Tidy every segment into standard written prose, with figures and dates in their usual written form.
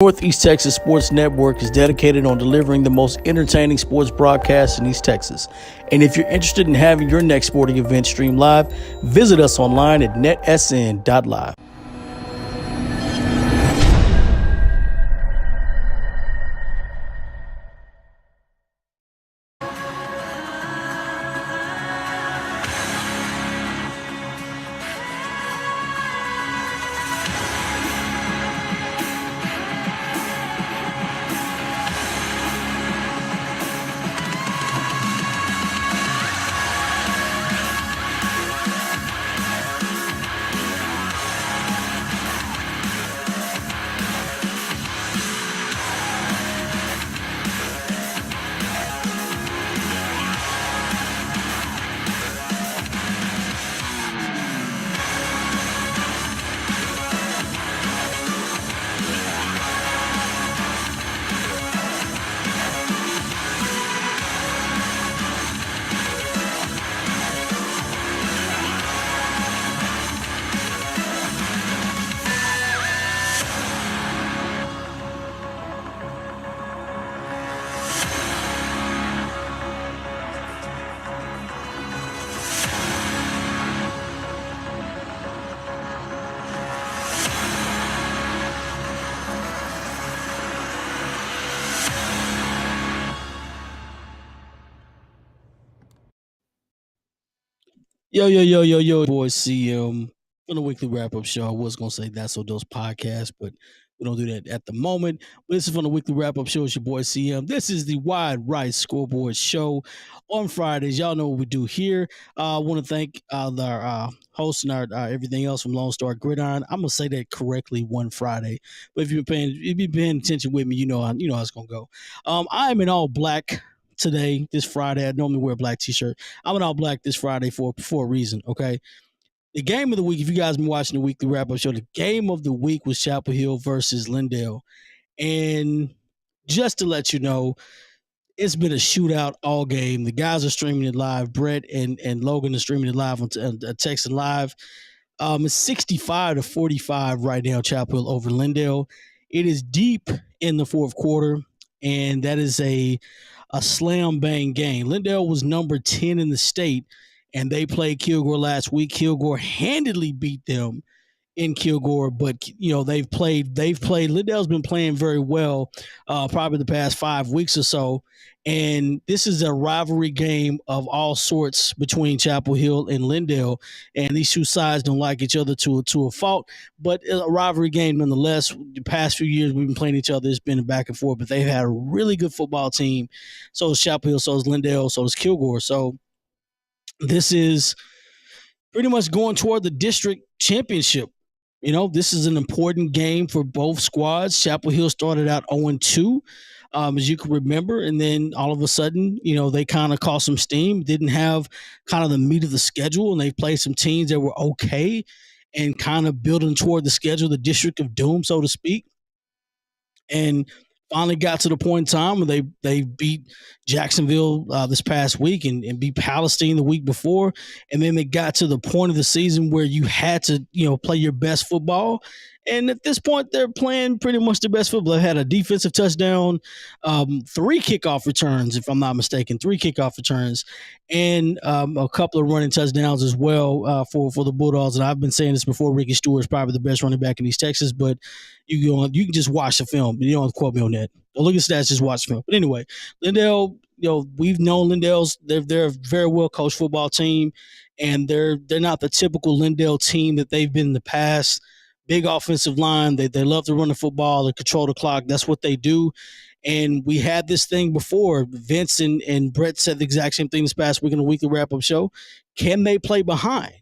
Northeast Texas Sports Network is dedicated on delivering the most entertaining sports broadcasts in East Texas. And if you're interested in having your next sporting event streamed live, visit us online at NETsn.live. Yo, boys, CM on the weekly wrap up show. I was gonna say That's So Those podcast, but we don't do that at the moment. But this is from the weekly wrap up show. It's your boy CM. This is the Wide Right Scoreboard show on Fridays. Y'all know what we do here. I want to thank our hosts and our everything else from Lone Star Gridiron. I'm gonna say that correctly one Friday, but if you've been paying attention with me, you know how it's gonna go. I am in all black today, this Friday. I normally wear a black t-shirt. I'm in all black this Friday for a reason, okay? The game of the week, if you guys been watching the weekly wrap-up show, the game of the week was Chapel Hill versus Lindale. And just to let you know, it's been a shootout all game. The guys are streaming it live. Brett and Logan are streaming it live on Texan Live. It's 65-45 right now, Chapel Hill over Lindale. It is deep in the fourth quarter, and that is a slam bang game. Lindale was number 10 in the state, and they played Kilgore last week. Kilgore handedly beat them in Kilgore, but they've played. Lindale's been playing very well, probably the past 5 weeks or so. And this is a rivalry game of all sorts between Chapel Hill and Lindale. And these two sides don't like each other to a fault, but a rivalry game nonetheless. The past few years we've been playing each other. It's been a back and forth, but they've had a really good football team. So is Chapel Hill, so is Lindale, so is Kilgore. So this is pretty much going toward the district championship. This is an important game for both squads. Chapel Hill started out 0-2. As you can remember, and then all of a sudden, they kind of caught some steam, didn't have kind of the meat of the schedule, and they played some teams that were okay and kind of building toward the schedule, the District of Doom, so to speak. And finally got to the point in time where they beat Jacksonville this past week and beat Palestine the week before. And then they got to the point of the season where you had to, play your best football. And at this point, they're playing pretty much the best football. They had a defensive touchdown, 3 kickoff returns, if I'm not mistaken, 3 kickoff returns, and a couple of running touchdowns as well for the Bulldogs. And I've been saying this before, Ricky Stewart is probably the best running back in East Texas, but you can just watch the film. You don't have to quote me on that. Don't look at stats, just watch the film. But anyway, Lindale, we've known Lindale's, they're a very well coached football team, and they're not the typical Lindale team that they've been in the past. Big offensive line. They love to run the football. They control the clock. That's what they do. And we had this thing before. Vince and Brett said the exact same thing this past week in the weekly wrap-up show. Can they play behind?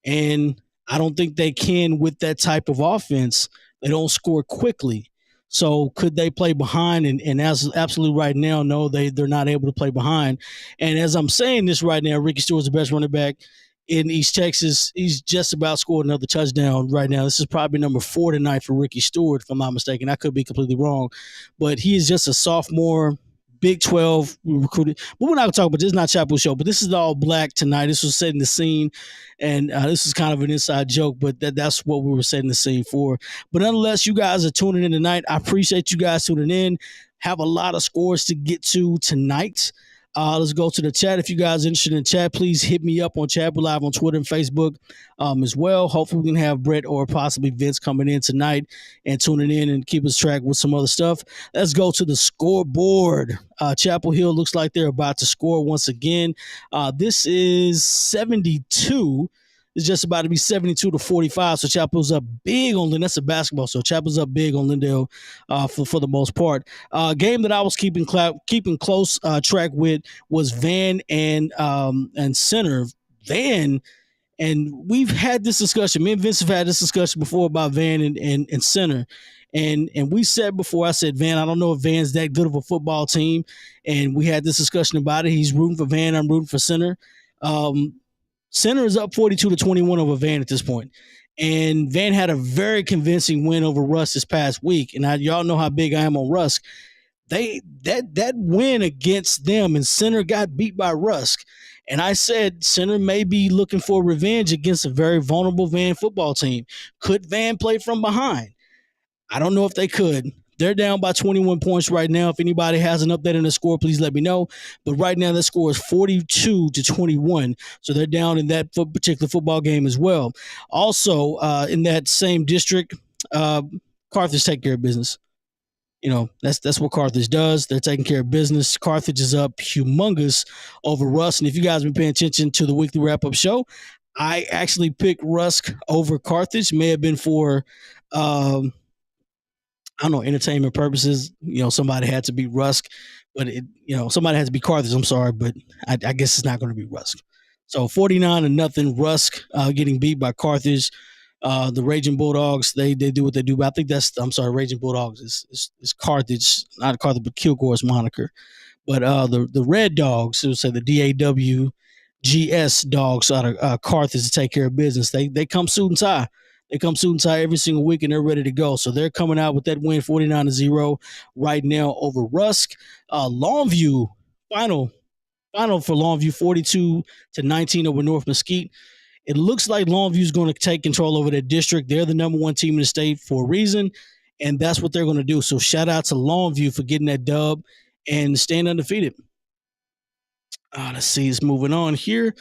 And I don't think they can with that type of offense. They don't score quickly. So could they play behind? And as absolutely right now, no, they're not able to play behind. And as I'm saying this right now, Ricky Stewart's the best running back in East Texas. He's just about scored another touchdown right now. This is probably number 4 tonight for Ricky Stewart, if I'm not mistaken. I could be completely wrong. But he is just a sophomore, Big 12 we recruited, but we're not gonna talk about this. Is not Chapel Show, but this is all black tonight. This was setting the scene, and this is kind of an inside joke, but that's what we were setting the scene for. But nonetheless, you guys are tuning in tonight. I appreciate you guys tuning in. Have a lot of scores to get to tonight. Let's go to the chat. If you guys are interested in chat, please hit me up on Chat. We're live on Twitter and Facebook as well. Hopefully we can have Brett or possibly Vince coming in tonight and tuning in and keep us track with some other stuff. Let's go to the scoreboard. Chapel Hill looks like they're about to score once again. This is 72. It's just about to be 72-45. So Chapel's up big on Lindale. That's a basketball. So Chapel's up big on Lindale for the most part. Game that I was keeping close track with was Van and Center. Van, and we've had this discussion. Me and Vince have had this discussion before about Van and Center. And we said before, I said, Van, I don't know if Van's that good of a football team. And we had this discussion about it. He's rooting for Van. I'm rooting for Center. Center is up 42-21 over Van at this point. And Van had a very convincing win over Rusk this past week. And y'all know how big I am on Rusk. That win against them, and Center got beat by Rusk. And I said Center may be looking for revenge against a very vulnerable Van football team. Could Van play from behind? I don't know if they could. They're down by 21 points right now. If anybody has an update on the score, please let me know. But right now, that score is 42-21. So they're down in that particular football game as well. Also, in that same district, Carthage take care of business. You know, that's what Carthage does. They're taking care of business. Carthage is up humongous over Rusk. And if you guys have been paying attention to the weekly wrap-up show, I actually picked Rusk over Carthage. May have been for I don't know, entertainment purposes. You know, somebody had to be Rusk, but somebody had to be Carthage. I'm sorry, but I guess it's not going to be Rusk. So 49-0 Rusk getting beat by Carthage. The Raging Bulldogs, they do what they do. But I think Raging Bulldogs is Carthage, not Carthage, but Kilgore's moniker. But the Red Dogs, so say the DAWGS Dogs out of Carthage to take care of business. They come suit and tie. They come suit and tie every single week, and they're ready to go. So they're coming out with that win, 49-0 right now over Rusk. Longview, final for Longview, 42-19 over North Mesquite. It looks like Longview is going to take control over their district. They're the number one team in the state for a reason, and that's what they're going to do. So shout out to Longview for getting that dub and staying undefeated. Let's see, it's moving on here.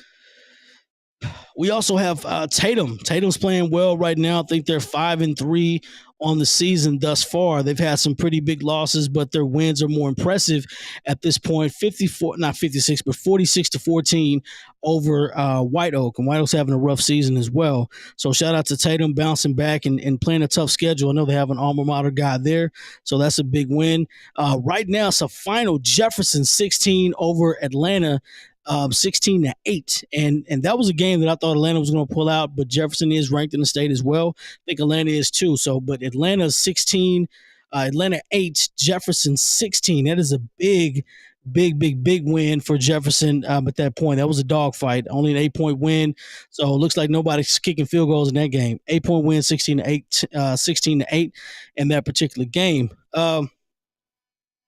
We also have Tatum. Tatum's playing well right now. I think they're 5-3 on the season thus far. They've had some pretty big losses, but their wins are more impressive at this point. 46-14 over White Oak. And White Oak's having a rough season as well. So shout out to Tatum bouncing back and playing a tough schedule. I know they have an alma mater guy there, so that's a big win. Right now, it's a final. Jefferson 16 over Atlanta. 16-8, and that was a game that I thought Atlanta was going to pull out, but Jefferson is ranked in the state as well. I think Atlanta is too. So, but Atlanta 16, Atlanta 8, Jefferson 16. That is a big win for Jefferson. At that point, that was a dogfight, only an 8-point win. So it looks like nobody's kicking field goals in that game. 8-point win, 16-8 in that particular game.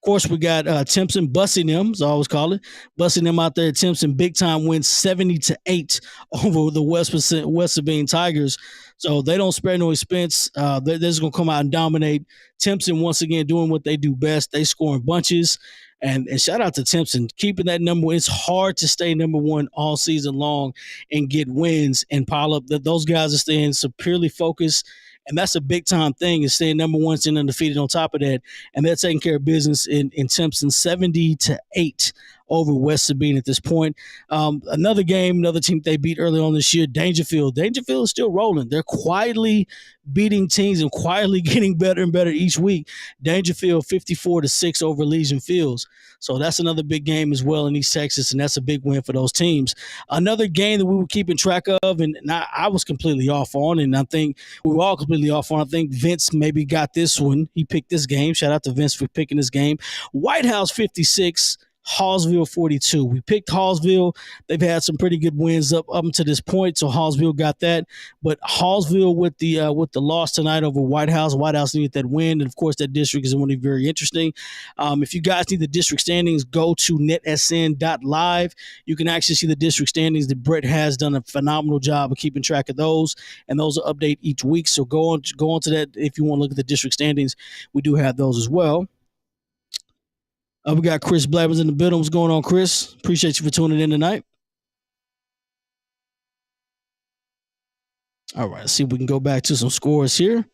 Of course, we got Timpson bussing them, as I always call it, bussing them out there. Timpson big time win 70-8 over the West Sabine Tigers. So they don't spare no expense. They're just gonna come out and dominate. Timpson once again doing what they do best. They scoring bunches. And shout out to Timpson keeping that number one. It's hard to stay number one all season long and get wins and pile up. Those guys are staying superiorly focused. And that's a big time thing, is staying number one, staying undefeated on top of that. And they're taking care of business in Timpson 70-8 over West Sabine at this point. Another team they beat early on this year, Dangerfield. Dangerfield is still rolling. They're quietly beating teams and quietly getting better and better each week. Dangerfield 54-6 over Legion Fields. So that's another big game as well in East Texas, and that's a big win for those teams. Another game that we were keeping track of, and I was completely off on, and I think we were all completely off on. I think Vince maybe got this one. He picked this game. Shout out to Vince for picking this game. White House 56, Hallsville 42. We picked Hallsville. They've had some pretty good wins up to this point, so Hallsville got that. But Hallsville with the loss tonight over White House. White House needed that win, and of course that district is going to be very interesting. If you guys need the district standings, go to NETsn.live. You can actually see the district standings. That Brett has done a phenomenal job of keeping track of those, and those are updated each week. So go on to that if you want to look at the district standings. We do have those as well. We got Chris Blabbers in the building. What's going on, Chris? Appreciate you for tuning in tonight. All right, let's see if we can go back to some scores here.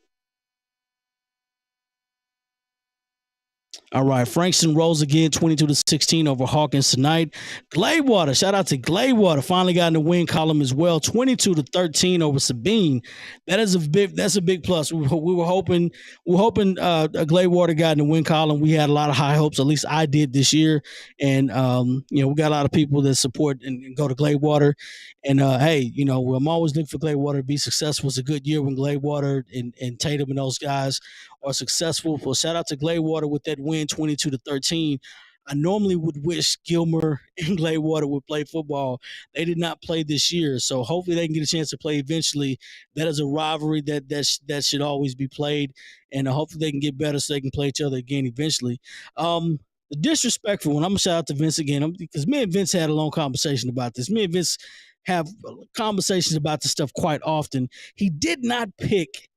All right, Frankston rolls again, 22-16 over Hawkins tonight. Gladewater, shout out to Gladewater, finally got in the win column as well, 22-13 over Sabine. That's a big plus. We were hoping Gladewater got in the win column. We had a lot of high hopes, at least I did this year, and we got a lot of people that support and go to Gladewater. And hey, I'm always looking for Gladewater to be successful. It's a good year when Gladewater and Tatum and those guys are successful. So shout out to Gladewater with that win, 22-13. I normally would wish Gilmer and Gladewater would play football. They did not play this year, so hopefully they can get a chance to play eventually. That is a rivalry that should always be played, and hopefully they can get better so they can play each other again eventually. The disrespectful one, I'm going to shout out to Vince again, because me and Vince had a long conversation about this. Me and Vince have conversations about this stuff quite often. He did not pick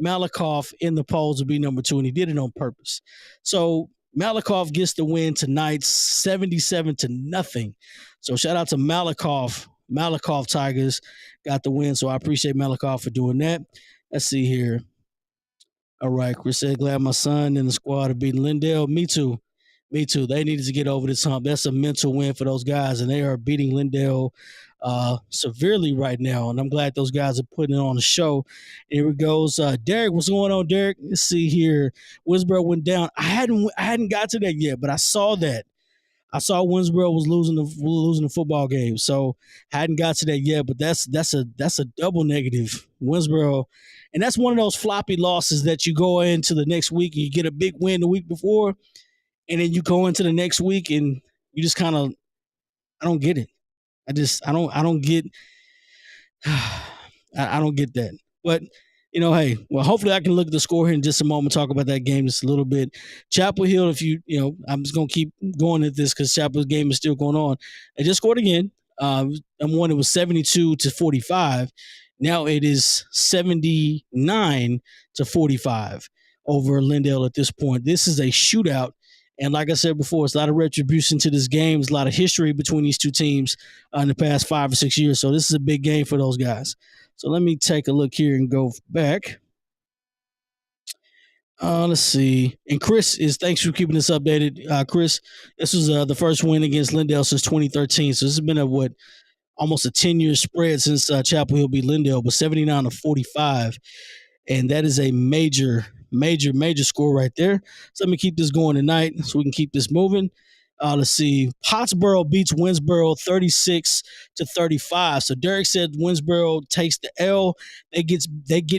Malakoff in the polls to be number 2, and he did it on purpose. So Malakoff gets the win tonight, 77-0. So shout out to Malakoff. Malakoff Tigers got the win, so I appreciate Malakoff for doing that. Let's see here. All right, Chris said, glad my son and the squad are beating Lindale. Me too. They needed to get over this hump. That's a mental win for those guys, and they are beating Lindale severely right now, and I'm glad those guys are putting it on the show. Here it goes. Derek, what's going on, Derek? Let's see here. Winsboro went down. I hadn't got to that yet, but I saw that. I saw Winsboro was losing the football game, so hadn't got to that yet. But that's a double negative. Winsboro, and that's one of those floppy losses that you go into the next week and you get a big win the week before, and then you go into the next week and you just kind of, I don't get it. I don't get I don't get that. But hey, well, hopefully I can look at the score here in just a moment, talk about that game just a little bit. Chapel Hill, I'm just gonna keep going at this because Chapel's game is still going on. They just scored again. It was 72-45. Now it is 79-45 over Lindale at this point. This is a shootout. And like I said before, it's a lot of retribution to this game. There's a lot of history between these two teams in the past 5 or 6 years. So this is a big game for those guys. So let me take a look here and go back. Let's see. And Chris thanks for keeping this updated. Chris, this was the first win against Lindale since 2013. So this has been almost a 10-year spread since Chapel Hill beat Lindale, but 79-45. And that is a major score right there. So let me keep this going tonight so we can keep this moving. Let's see. Pottsboro beats Winsboro 36-35. So Derek said Winsboro takes the L. They get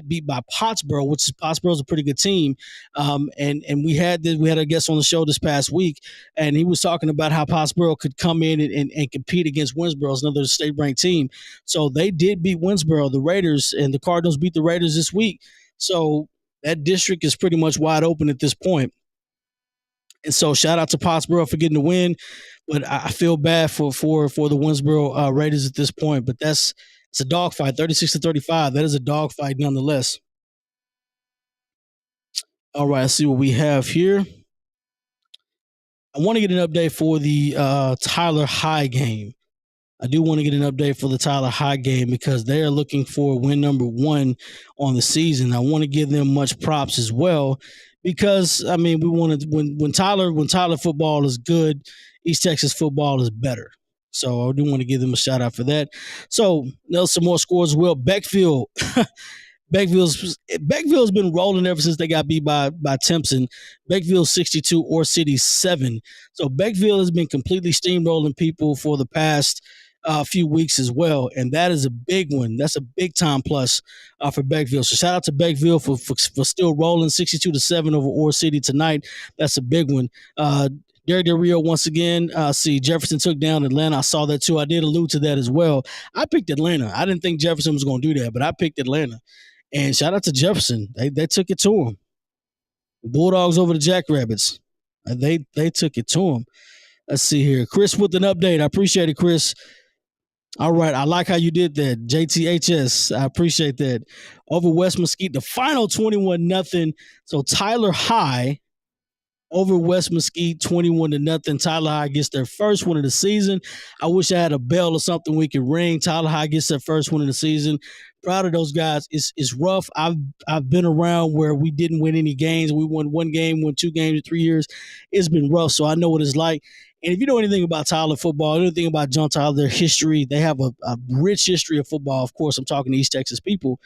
beat by Pottsboro, which is Pottsboro's a pretty good team. And we had a guest on the show this past week, and he was talking about how Pottsboro could come in and compete against Winsboro as another state-ranked team. So they did beat Winsboro. The Raiders and the Cardinals beat the Raiders this week. So that district is pretty much wide open at this point. And so shout out to Pottsboro for getting the win, but I feel bad for the Winsboro Raiders at this point. But it's a dogfight, 36-35. That is a dogfight nonetheless. All right, let's see what we have here. I want to get an update for the Tyler High game. I do want to get an update for the Tyler High game because they are looking for win number 1 on the season. I want to give them much props as well because, I mean, we want to when Tyler football is good, East Texas football is better. So I do want to give them a shout out for that. So there's some more scores as well. Beckville's been rolling ever since they got beat by Timpson. Beckville 62, Ore City 7. So Beckville has been completely steamrolling people for the past few weeks as well, and that is a big one. That's a big time plus for Beckville. So shout out to Beckville for still rolling 62-7 over Ore City tonight. That's a big one. Derek Del Rio once again. See, Jefferson took down Atlanta. I saw that too. I did allude to that as well. I picked Atlanta. I didn't think Jefferson was going to do that, but I picked Atlanta. And shout out to Jefferson. They took it to him. Bulldogs over the Jackrabbits. They took it to him. Let's see here. Chris with an update. I appreciate it, Chris. All right. I like how you did that. JTHS. I appreciate that. Over West Mesquite, the final 21-0. So Tyler High over West Mesquite, 21-0. Tyler High gets their first win of the season. I wish I had a bell or something we could ring. Tyler High gets their first win of the season. Proud of those guys. It's rough. I've been around where we didn't win any games. We won one game, won 2 games in 3 years. It's been rough, so I know what it's like. And if you know anything about Tyler football, anything about John Tyler, their history, they have a rich history of football. Of course, I'm talking to East Texas people.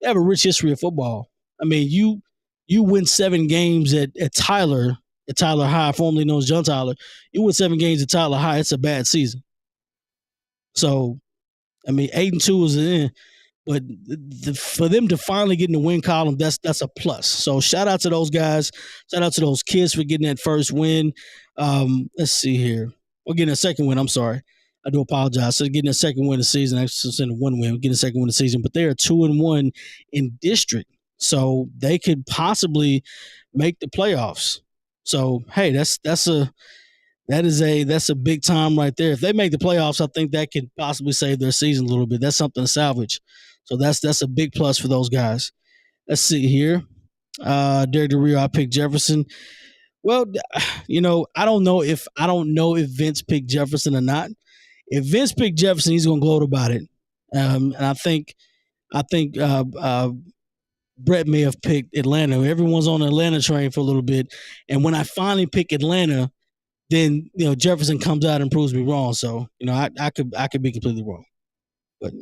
They have a rich history of football. I mean, you win 7 games at Tyler High, formerly known as John Tyler. You win 7 games at Tyler High. It's a bad season. So, I mean, 8-2 is in. But for them to finally get in the win column, that's a plus. So shout out to those guys. Shout out to those kids for getting that first win. Let's see here. We're getting a second win. I'm sorry. I do apologize. So getting a second win of the season. Actually, saying 1 win. We're getting a second win of the season. But they are 2-1 in district. So they could possibly make the playoffs. So, hey, that's a big time right there. If they make the playoffs, I think that could possibly save their season a little bit. That's something to salvage. So that's a big plus for those guys. Let's see here. Derek Del Rio, I picked Jefferson. Well, I don't know if Vince picked Jefferson or not. If Vince picked Jefferson, he's gonna gloat about it. And I think Brett may have picked Atlanta. Everyone's on the Atlanta train for a little bit, and when I finally pick Atlanta, then Jefferson comes out and proves me wrong. So I could be completely wrong, but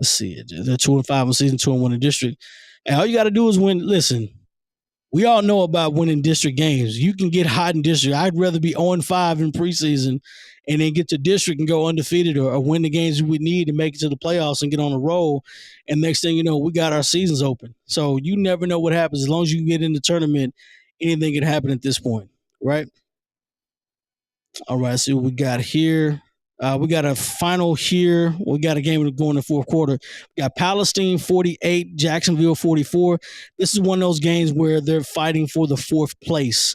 let's see it. They're 2-5 in season, 2-1 in district, and all you got to do is win. Listen, we all know about winning district games. You can get hot in district. I'd rather be 0-5 in preseason and then get to district and go undefeated or win the games we need to make it to the playoffs and get on a roll. And next thing you know, we got our seasons open. So you never know what happens. As long as you get in the tournament, anything can happen at this point, right? All right, see what we got here. We got a final here. We got a game going in the fourth quarter. We got Palestine 48, Jacksonville 44. This is one of those games where they're fighting for the 4th place.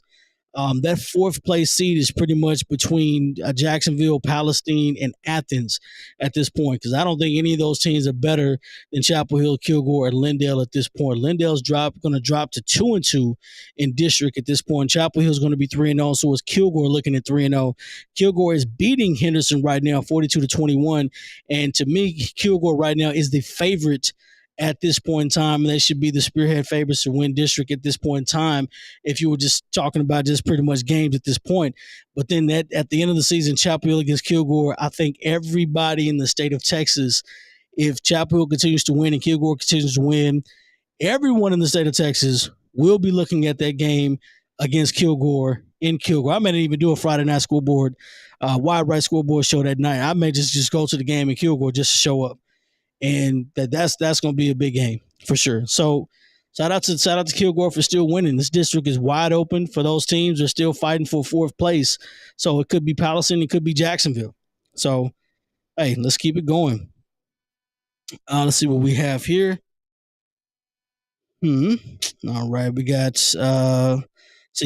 That 4th place seed is pretty much between Jacksonville, Palestine, and Athens at this point, because I don't think any of those teams are better than Chapel Hill, Kilgore, and Lindale at this point. Lindale's going to drop to 2-2 in district at this point. Chapel Hill's going to be 3-0, so is Kilgore looking at 3-0. Kilgore is beating Henderson right now, 42-21, and to me, Kilgore right now is the favorite at this point in time, and they should be the spearhead favorites to win district at this point in time if you were just talking about just pretty much games at this point. But then at the end of the season, Chapel Hill against Kilgore, I think everybody in the state of Texas, if Chapel Hill continues to win and Kilgore continues to win, everyone in the state of Texas will be looking at that game against Kilgore in Kilgore. I may not even do a Friday night scoreboard, wide right scoreboard show that night. I may just go to the game in Kilgore just to show up. And that's going to be a big game for sure. So shout out to Kilgore for still winning. This district is wide open for those teams. They're still fighting for 4th place. So it could be Palestine. It could be Jacksonville. So, hey, let's keep it going. Let's see what we have here. All right. We got,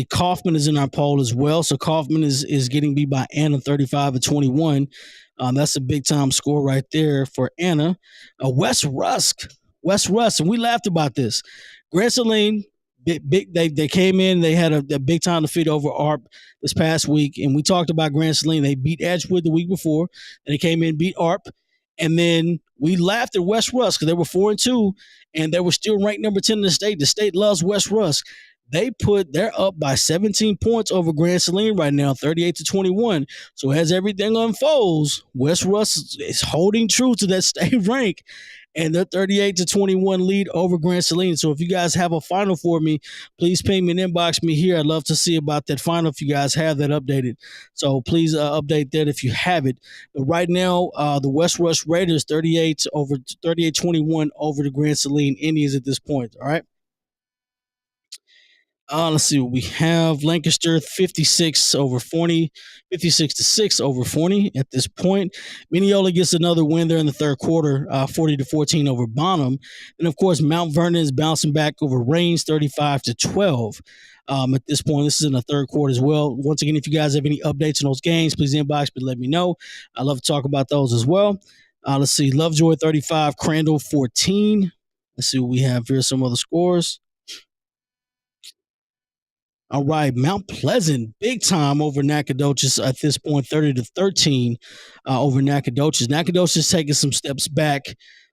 Kaufman is in our poll as well. So Kaufman is getting beat by Anna 35-21. That's a big time score right there for Anna. West Rusk, and we laughed about this. Grand Saline, they came in, they had a big time defeat over ARP this past week, and we talked about Grand Saline. They beat Edgewood the week before, and they came in, beat ARP, and then we laughed at West Rusk because they were 4-2, and they were still ranked number 10 in the state. The state loves West Rusk. They're up by 17 points over Grand Saline right now, 38-21. So as everything unfolds, West Rusk is holding true to that state rank, and they're 38-21 lead over Grand Saline. So if you guys have a final for me, please ping me and inbox me here. I'd love to see about that final if you guys have that updated. So please update that if you have it. But right now, the West Rusk Raiders 38-21 over the Grand Saline Indians at this point. All right. Let's see what we have. Lancaster 56 over 40, 56-6 over 40 at this point. Mineola gets another win there in the third quarter, 40-14 over Bonham. And of course, Mount Vernon is bouncing back over Rains 35-12. At this point, this is in the third quarter as well. Once again, if you guys have any updates on those games, please inbox me, let me know. I love to talk about those as well. Let's see, Lovejoy 35, Crandall 14. Let's see what we have here. Some other scores. All right, Mount Pleasant, big time over Nacogdoches at this point, 30-13 over Nacogdoches. Nacogdoches taking some steps back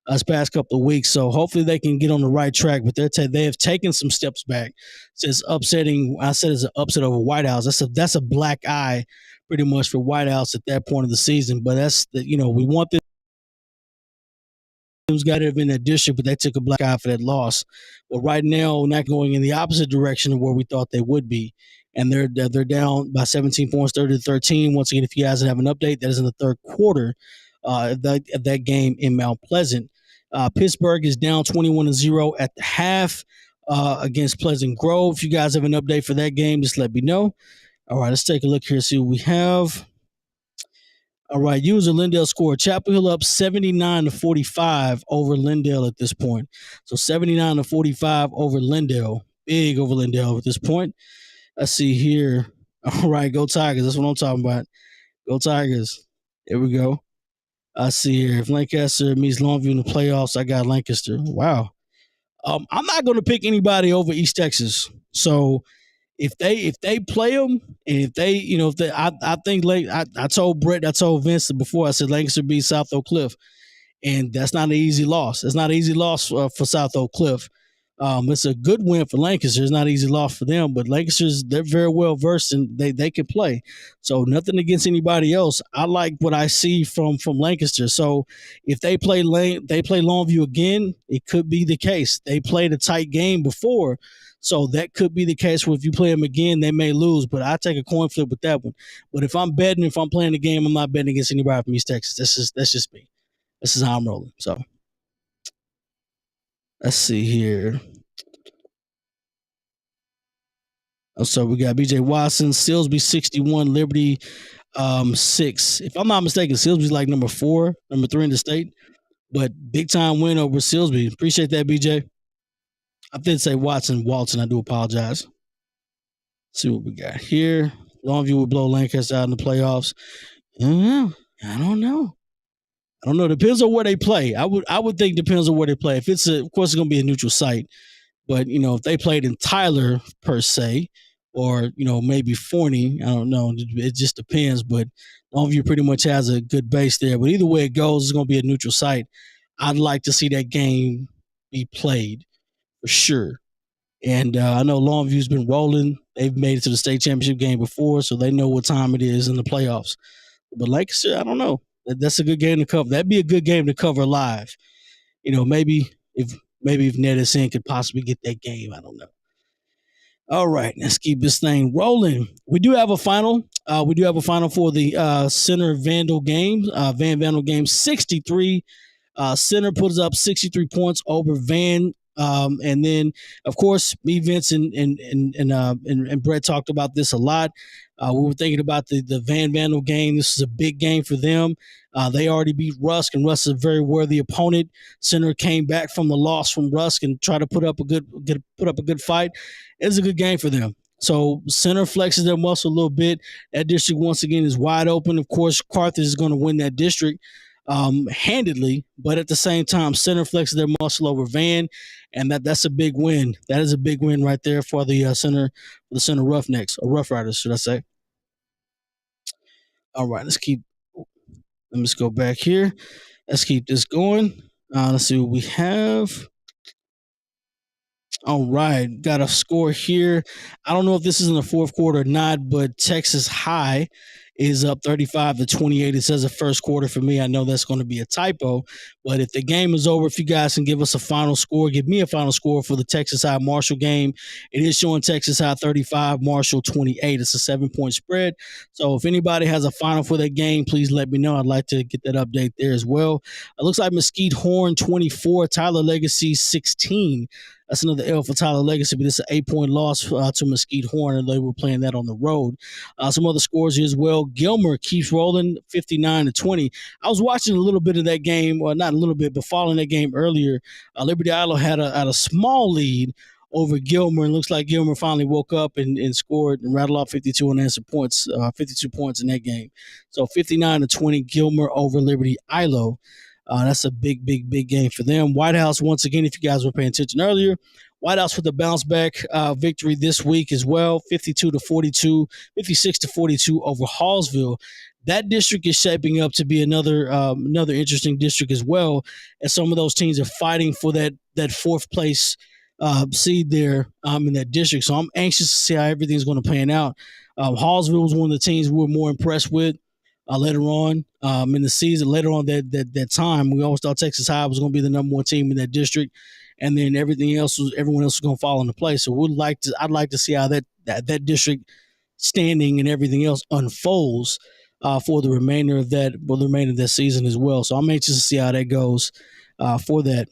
this past couple of weeks, so hopefully they can get on the right track. But they have taken some steps back since upsetting. I said it's an upset over White House. That's a black eye, pretty much for White House at that point of the season. But we want this. Got it in that district, but they took a black eye for that loss. But right now, not going in the opposite direction of where we thought they would be, and they're down by 17 points, 30-13. Once again, if you guys have an update, that is in the third quarter of that game in Mount Pleasant. Pittsburgh is down 21-0 at the half against Pleasant Grove. If you guys have an update for that game, just let me know. All right, let's take a look here, see what we have. All right, user Lindale scored. Chapel Hill up 79-45 over Lindale at this point. So 79-45 over Lindale. Big over Lindale at this point. Let's see here. All right, go Tigers. That's what I'm talking about. Go Tigers. There we go. I see here. If Lancaster meets Longview in the playoffs, I got Lancaster. Wow. I'm not going to pick anybody over East Texas. So if they play them, and if they, I think I told Brett, I told Vince before, I said Lancaster beat South Oak Cliff, and that's not an easy loss. It's not an easy loss for South Oak Cliff. It's a good win for Lancaster. It's not an easy loss for them, but Lancaster's, they're very well versed and they can play. So nothing against anybody else. I like what I see from Lancaster. So if they play Longview again, it could be the case. They played a tight game before, so that could be the case where if you play them again, they may lose. But I take a coin flip with that one. But if I'm betting, if I'm playing the game, I'm not betting against anybody from East Texas. That's just me. This is how I'm rolling. So let's see here. So we got BJ Watson, Silsby 61, Liberty 6. If I'm not mistaken, Silsby's like number 3 in the state. But big time win over Silsby. Appreciate that, BJ. I did say Walton. I do apologize. Let's see what we got here. Longview would blow Lancaster out in the playoffs. I don't know. Depends on where they play. I would think depends on where they play. If of course, it's going to be a neutral site. But, if they played in Tyler, per se, or, maybe Forney, I don't know. It just depends. But Longview pretty much has a good base there. But either way it goes, it's going to be a neutral site. I'd like to see that game be played for sure. And I know Longview's been rolling. They've made it to the state championship game before, so they know what time it is in the playoffs. But like I said, I don't know. That's a good game to cover. That'd be a good game to cover live. Maybe if NETsn could possibly get that game. I don't know. All right, let's keep this thing rolling. We do have a final. For the Center Vandal game. Van Vandal game 63. Center puts up 63 points over Van. And then, of course, me, Vince, and Brett talked about this a lot. We were thinking about the Van Vandal game. This is a big game for them. They already beat Rusk, and Rusk is a very worthy opponent. Center came back from the loss from Rusk and tried to put up a good fight. It's a good game for them. So Center flexes their muscle a little bit. That district once again is wide open. Of course, Carthage is going to win that district handedly, but at the same time, Center flexes their muscle over Van, and that's a big win. That is a big win right there for the Center Roughnecks, or Rough Riders, should I say? All right, let me just go back here. Let's keep this going. Let's see what we have. All right, got a score here. I don't know if this is in the fourth quarter or not, but Texas High is up 35-28. It says the first quarter for me. I know that's going to be a typo, but if the game is over, if you guys can give us a final score, give me a final score for the Texas High Marshall game. It is showing Texas High 35, Marshall 28. It's a 7-point spread. So if anybody has a final for that game, please let me know. I'd like to get that update there as well. It looks like Mesquite Horn 24, Tyler Legacy 16. That's another L for Tyler Legacy, but it's an 8-point loss to Mesquite Horn, and they were playing that on the road. Some other scores here as well. Gilmer keeps rolling 59-20. I was watching a little bit of that game, or not a little bit, but following that game earlier. Liberty Idol had a small lead over Gilmer, and looks like Gilmer finally woke up and scored and rattled off 52 unanswered points, 52 points in that game. So 59-20, Gilmer over Liberty Ilo. That's a big, big, big game for them. White House, once again, if you guys were paying attention earlier, White House with a bounce back victory this week as well, 52-42, 56-42 over Hallsville. That district is shaping up to be another interesting district as well, as some of those teams are fighting for that fourth place seed there in that district. So I'm anxious to see how everything's going to pan out. Hallsville was one of the teams we were more impressed with later on in the season. Later on that time, we always thought Texas High was going to be the number one team in that district, and then everyone else was going to fall into place. So I'd like to see how that district standing and everything else unfolds for the remainder of that season as well. So I'm anxious to see how that goes for that.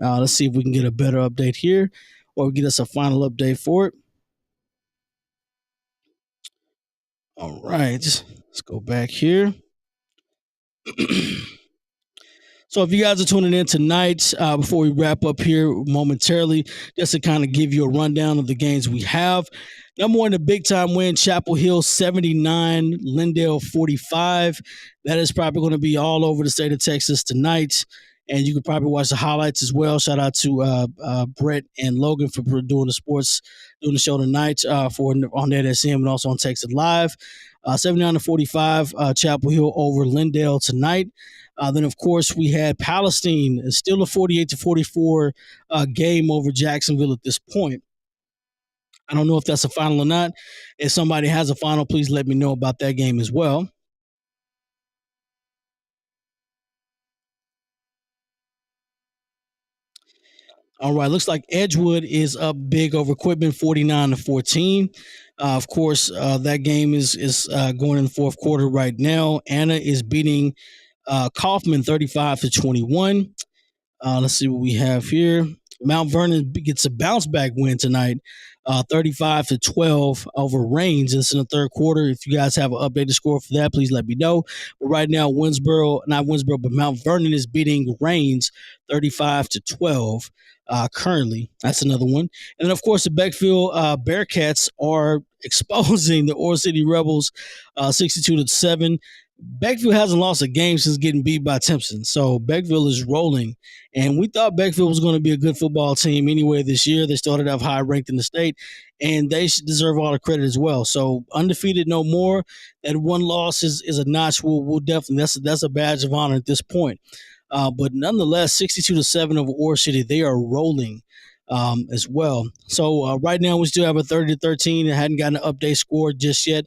Let's see if we can get a better update here, or get us a final update for it. All right, let's go back here. So if you guys are tuning in tonight, before we wrap up here momentarily, just to kind of give you a rundown of the games we have. Number one, the big time win, Chapel Hill 79, Lindale 45. That is probably going to be all over the state of Texas tonight. And you can probably watch the highlights as well. Shout out to Brett and Logan for doing the show tonight on NETsn and also on Texas Live. 79-45, Chapel Hill over Lindale tonight. Then, of course, we had Palestine, still a 48-44 game over Jacksonville at this point. I don't know if that's a final or not. If somebody has a final, please let me know about that game as well. All right, looks like Edgewood is up big over Quitman, 49-14. Of course, that game is going in the fourth quarter right now. Anna is beating Kaufman 35-21. Let's see what we have here. Mount Vernon gets a bounce back win tonight, 35-12 over Rains. It's in the third quarter. If you guys have an updated score for that, please let me know. But right now, Mount Vernon is beating Rains 35-12. Currently, that's another one. And then, of course, the Beckville Bearcats are exposing the Ore City Rebels 62-7. Beckville hasn't lost a game since getting beat by Timpson. So Beckville is rolling. And we thought Beckville was going to be a good football team anyway this year. They started off high ranked in the state, and they should deserve all the credit as well. So undefeated no more. That one loss is a notch. We'll definitely, that's a badge of honor at this point. But nonetheless, 62-7 over Ore City. They are rolling as well. So right now we still have a 30-13. I hadn't gotten an update score just yet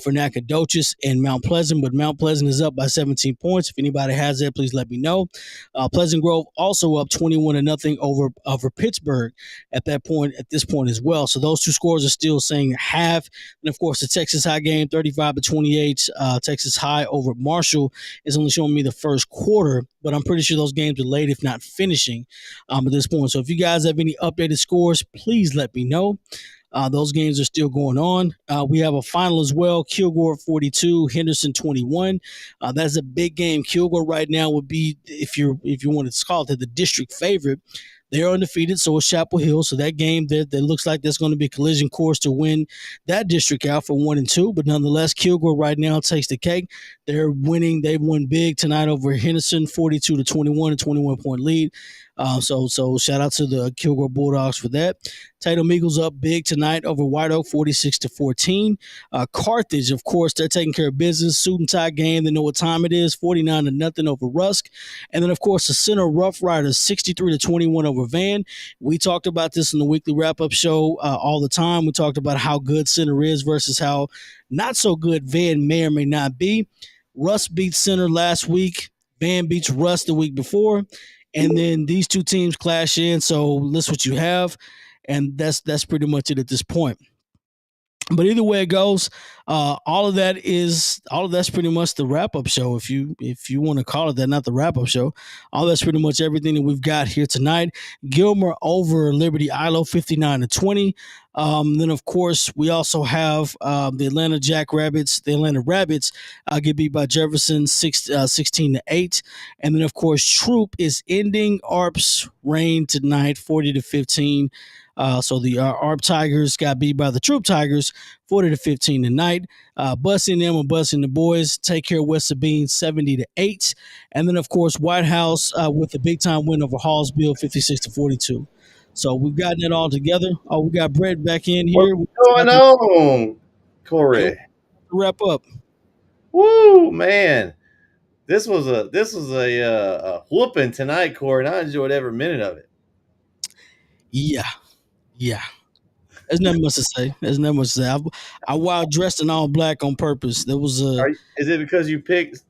for Nacogdoches and Mount Pleasant, but Mount Pleasant is up by 17 points. If anybody has that, please let me know. Pleasant Grove also up 21-0 over Pittsburgh at this point as well. So those two scores are still saying half. And of course, the Texas High game, 35-28. Texas High over Marshall is only showing me the first quarter, but I'm pretty sure those games are late, if not finishing at this point. So if you guys have any updated scores, please let me know. Those games are still going on. We have a final as well. Kilgore 42, Henderson 21. That's a big game. Kilgore right now would be, if you want to call it, the district favorite. They're undefeated, so is Chapel Hill. So that game that looks like there's going to be a collision course to win that district out for 1 and 2. But nonetheless, Kilgore right now takes the cake. They're winning. They've won big tonight over Henderson, 42-21, a 21-point lead. So shout out to the Kilgore Bulldogs for that. Tatum Eagles up big tonight over White Oak, 46-14. Carthage, of course, they're taking care of business. Suit and tie game. They know what time it is. 49-0 over Rusk. And then, of course, the Center Rough Riders, 63-21 over Van. We talked about this in the weekly wrap-up show all the time. We talked about how good Center is versus how not so good Van may or may not be. Russ beats Center last week. Van beats Russ the week before. And then these two teams clash in, so list what you have, and that's pretty much it at this point. But either way it goes, all of that's pretty much the wrap up show. If you want to call it that, not the wrap up show. All that's pretty much everything that we've got here tonight. Gilmer over Liberty Ilo 59-20. Then of course we also have the Atlanta Jackrabbits. The Atlanta Rabbits get beat by Jefferson 16-8. And then of course Troop is ending ARP's reign tonight 40-15. So the ARP Tigers got beat by the Troop Tigers 40-15 tonight. Busing them and busing the boys take care of West Sabine 70-8. And then of course White House with the big time win over Hallsville 56-42. So we've gotten it all together. Oh, we got Brett back in What's here. going on, Yeah, Corey? wrap up. Woo, man! This was a whooping tonight, Corey, and I enjoyed every minute of it. Yeah, yeah. There's nothing much to say. There's nothing much to say. I wild dressed in all black on purpose. There was a Is it because you picked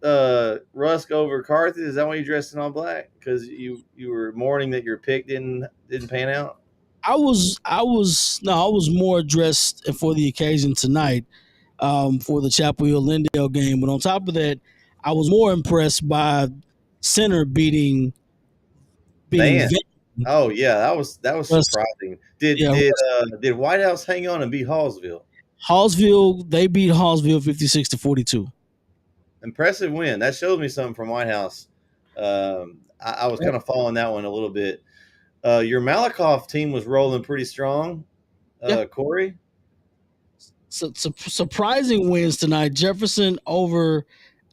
Rusk over Carthage? Is that why you dressed in all black? Because you were mourning that your pick didn't pan out? I was more dressed for the occasion tonight for the Chapel Hill Lindale game. But on top of that, I was more impressed by center beating Man, Van. oh yeah, that was Russ, surprising. Did yeah, did Russ. did White House hang on and beat Hallsville? Hallsville, they beat Hallsville 56-42. Impressive win. That shows me something from White House. I was Yep. kind of following that one a little bit. Your Malakoff team was rolling pretty strong, Yeah. Corey. So, surprising wins tonight. Jefferson over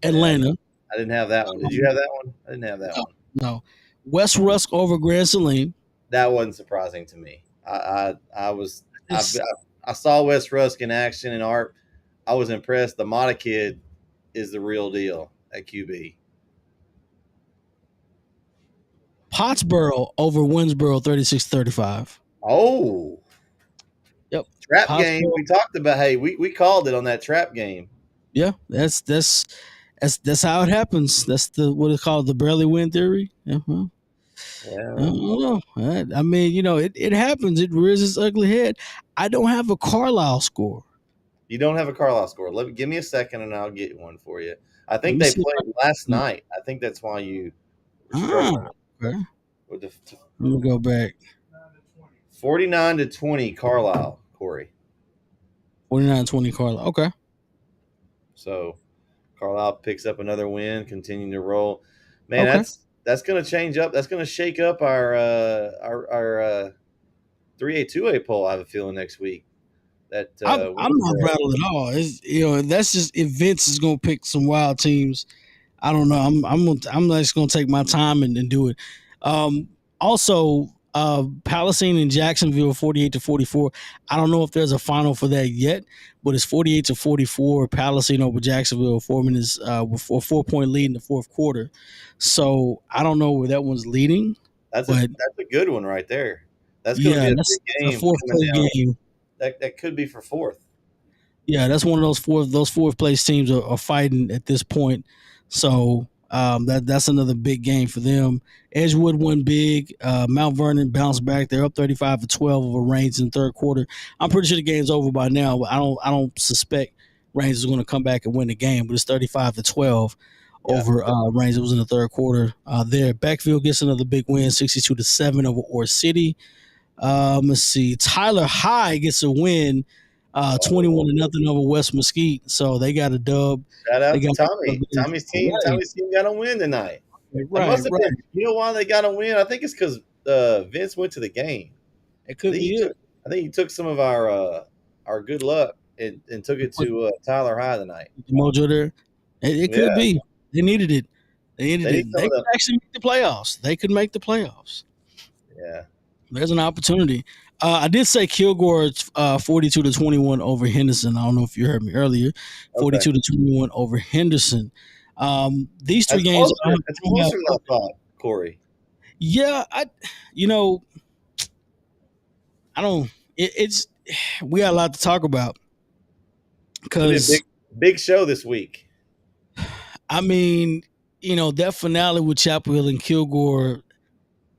Yeah, Atlanta. I didn't have that one. Did you have that one? I didn't have that No, one. no. West Rusk over Grand Saline. That wasn't surprising to me. I was It's I saw West Rusk in action and art. I was impressed. The Mata kid is the real deal at QB. Pottsboro over Winsboro 36-35. Oh, Yep. trap game. Pottsboro. We talked about. Hey, we called it on that trap game. Yeah, that's how it happens. That's the what is called the barely win theory. Yeah, well, I Yeah, don't know. I mean, it happens. It rears its ugly head. I don't have a Carlisle score. you don't have a Carlisle score. Give me a second and I'll get one for you. I Let think me they see if I played last can. night. I think that's why you were Ah, struggling okay. with the Let me go back. 49-20 Carlisle, Corey. 49-20 Carlisle. Okay. So Carlisle picks up another win, continuing to roll. Man, Okay. that's going to change up. That's going to shake up our 3A 2A poll. I have a feeling next week that I'm not rattled at all. That's just if Vince is gonna pick some wild teams. I don't know. I'm just gonna take my time and do it. Also, Palestine and Jacksonville 48-44. I don't know if there's a final for that yet, but it's 48-44. Palestine over Jacksonville. Foreman is with a 4-point lead in the fourth quarter. So I don't know where that one's leading, that's but a good one right there. That's going to yeah, be a that's big a game fourth coming place down. game. That could be for fourth. Yeah, that's one of those fourth place teams are fighting at this point. So that's another big game for them. Edgewood won big. Mount Vernon bounced back. They're up 35-12 over Reigns in the third quarter. I'm pretty sure the game's over by now, but I don't suspect Reigns is going to come back and win the game. But it's 35-12 Yeah, over Reigns. It was in the third quarter. There, Beckville gets another big win, 62-7 over Ore City. Let's see. Tyler High gets a win, 21-0 over West Mesquite. So they got a dub. shout They out to got Tommy. Tommy's team. right, Tommy's team got a win tonight. That right, must have right. been. You know why they got a win? I think it's because Vince went to the game. It I could think be he it. took. I think he took some of our good luck and took it Put to Tyler High tonight. the mojo there. It could Yeah, be. They needed it. They needed they need it. some They of could them. actually make the playoffs. They could make the playoffs. Yeah, There's an opportunity. I did say Kilgore 42-21 over Henderson. I don't know if you heard me earlier. okay. 42-21 over Henderson. These three That's games, I closer. That's don't have. closer than I thought, Corey. Yeah, you know, I don't. It's we got a lot to talk about It's gonna be a because big show this week. I mean, that finale with Chapel Hill and Kilgore.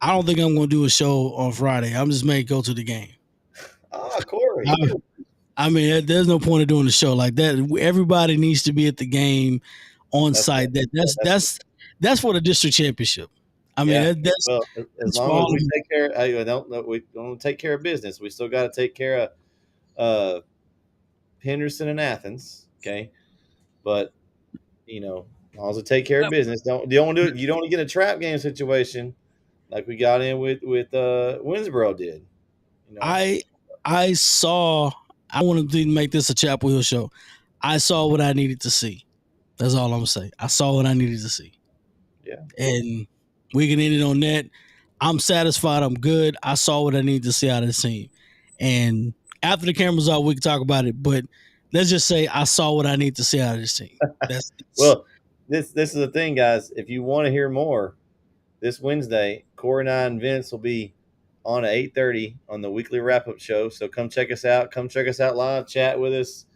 I don't think I'm going to do a show on Friday. I'm just may go to the game. Ah, Corey, I, you I mean, there's no point of doing a show like that. Everybody needs to be at the game on That's what, site. That that's that's that's that's for the district championship. I mean, yeah. that's Well, as that's for long as all we of them. take care, I don't we don't take care of business. We still got to take care of uh, Henderson and Athens. Okay, but as long as we take care of business, don't do it. You don't want to get a trap game situation like we got in with Winsboro did. You know, I I saw. I wanted to make this a Chapel Hill show. I saw what I needed to see. That's all I'm gonna say. I saw what I needed to see, yeah. and we can end it on that. I'm satisfied. I'm good. I saw what I needed to see out of the team, and after the cameras off, we can talk about it. But let's just say I saw what I need to see out of this team. That's Well, this is the thing, guys. If you want to hear more, this Wednesday, Corey and I and Vince will be on at 8:30 on the weekly wrap up show. So come check us out. Come check us out live. Chat with us.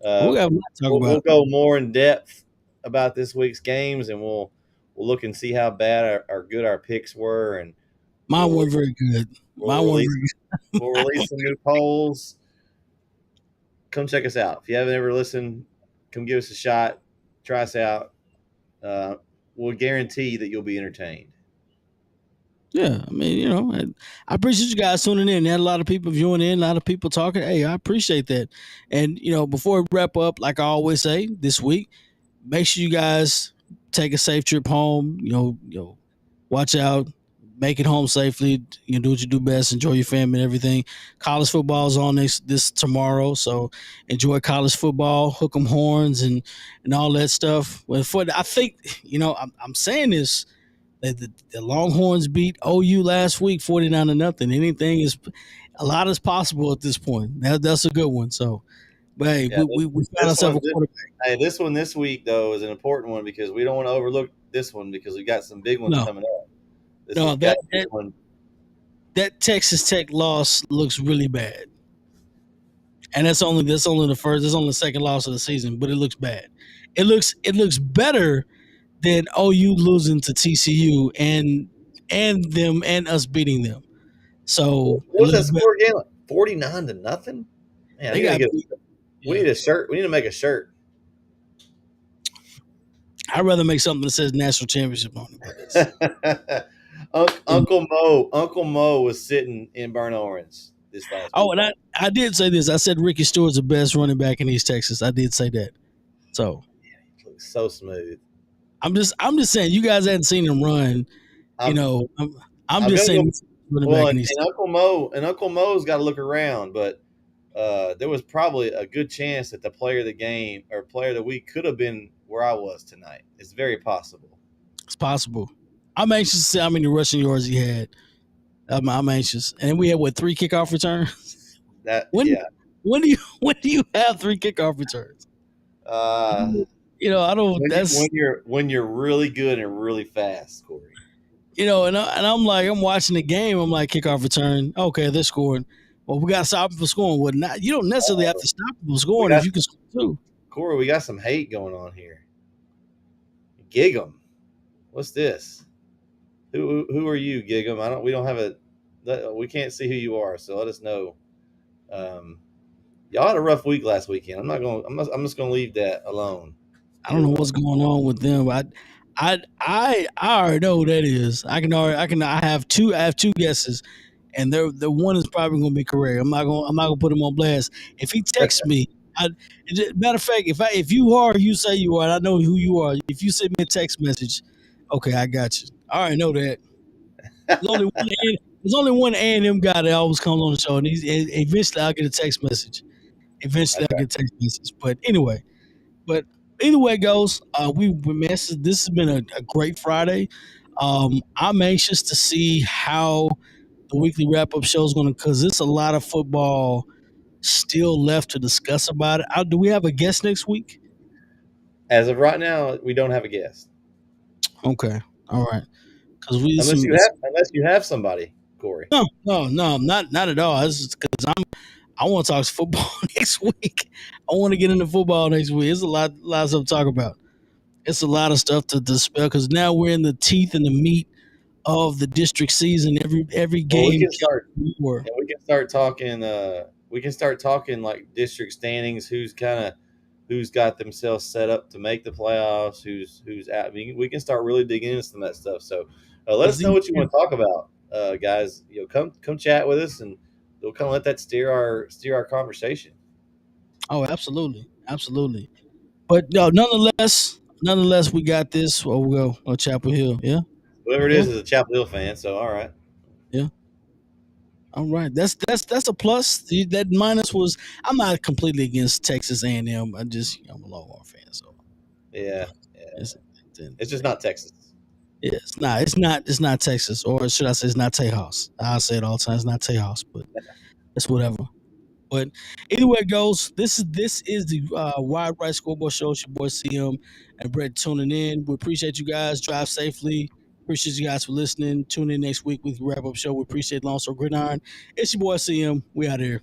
we Uh, got a lot to talk we'll about. go more in depth about this week's games, and we'll look and see how bad our good our picks were, and Mine we'll weren't very good. we'll Mine weren't release very good. we'll release some new polls. Come check us out. If you haven't ever listened, come give us a shot. Try us out. Uh, we'll guarantee that you'll be entertained. Yeah, I mean, I appreciate you guys tuning in. There had a lot of people viewing in, a lot of people talking. Hey, I appreciate that. And before we wrap up, like I always say, this week, make sure you guys take a safe trip home. Watch out, make it home safely. Do what you do best. Enjoy your family and everything. College football is on this tomorrow, so enjoy college football. Hook 'em horns and all that stuff. I think I'm saying this. The Longhorns beat OU last week, 49-0. Anything is a lot is possible at this point. That's a good one. So, but hey, Yeah, we found this ourselves one. a quarterback. Hey, this one this week though is an important one because we don't want to overlook this one because we got some big ones No, coming up. This no, has got that to be that one. that Texas Tech loss looks really bad, and that's only the first. That's only the second loss of the season, but it looks bad. It looks better than OU losing to TCU and them and us beating them. So What it was that looks better. score again? 49-0. Man, I They need to got get. beat. We Yeah. need a shirt. We need to make a shirt. I'd rather make something that says national championship on it, but it's Uncle Mo was sitting in burnt orange this last oh, week. and I did say this. I said Ricky Stewart's the best running back in East Texas. I did say that. So It looks so smooth. I'm just saying you guys hadn't seen him run. You I'm know, I'm I'm just gonna go. saying running Well, back and, in East. and Uncle Mo's got to look around, but there was probably a good chance that the player of the game or player of the week could have been where I was tonight. It's very possible. It's possible. I'm anxious to see how many rushing yards he had. I'm anxious, and then we had what 3 kickoff returns. That when yeah. when do you have 3 kickoff returns? Uh, I don't. That's when you're really good and really fast, Corey. and I'm like, I'm watching the game. I'm like, kickoff return. Okay, they're scoring. Well, we got to stop them from scoring. Well, not, you don't necessarily have to stop them from We scoring if got you can score too. Corey. We got some hate going on here. Gig 'em. What's this? Who are you, Gig 'em? We don't have we can't see who you are, so let us know. Um, y'all had a rough week last weekend. I'm just gonna leave that alone. I don't know what's going on with them. I already know who that is. I have two guesses, and the one is probably going to be correct. I'm not gonna put him on blast. If he texts me, matter of fact, if you are who you say you are, and I know who you are. If you send me a text message, okay, I got you. I already know that. There's only one A&M guy that always comes on the show, and eventually I'll get a text message. Eventually I'll Okay. get a text message. But anyway, but either way it goes, this has been a great Friday. I'm anxious to see how the weekly wrap up show is going to, because there's a lot of football still left to discuss about it. Do we have a guest next week? As of right now, we don't have a guest. Okay, all right, because we Unless you have somebody, Corey. no, not at all. It's because I want to talk football next week. I want to get into football next week. There's a lot of stuff to talk about. It's a lot of stuff to dispel because now we're in the teeth and the meat of the district season. Every Well, game counts more. we can start talking. we can start talking like district standings, who's got themselves set up to make the playoffs, who's out. We can start really digging into some of that stuff. So let us know what you want to talk about, guys. Come chat with us, and we'll kind of let that steer our conversation. Oh, absolutely, absolutely. But no, nonetheless, we got this. Oh, we'll go on Chapel Hill. Yeah, Whoever it okay, is a Chapel Hill fan. So all right. yeah. All right, that's a plus. That minus was. I'm not completely against Texas A&M. I'm a Longhorn fan, so Yeah, it's at the end of it's the just day. not Texas. Yeah, it's not Texas, or should I say it's not Tejas? I say it all the time. It's not Tejas, but it's whatever. But anyway, goes. This is the Wide Right Scoreboard Show. It's your boy CM and Brett tuning in. We appreciate you guys. Drive safely. Appreciate you guys for listening. Tune in next week with the wrap up show. We appreciate Long Story Gridiron. It's your boy CM. We out here.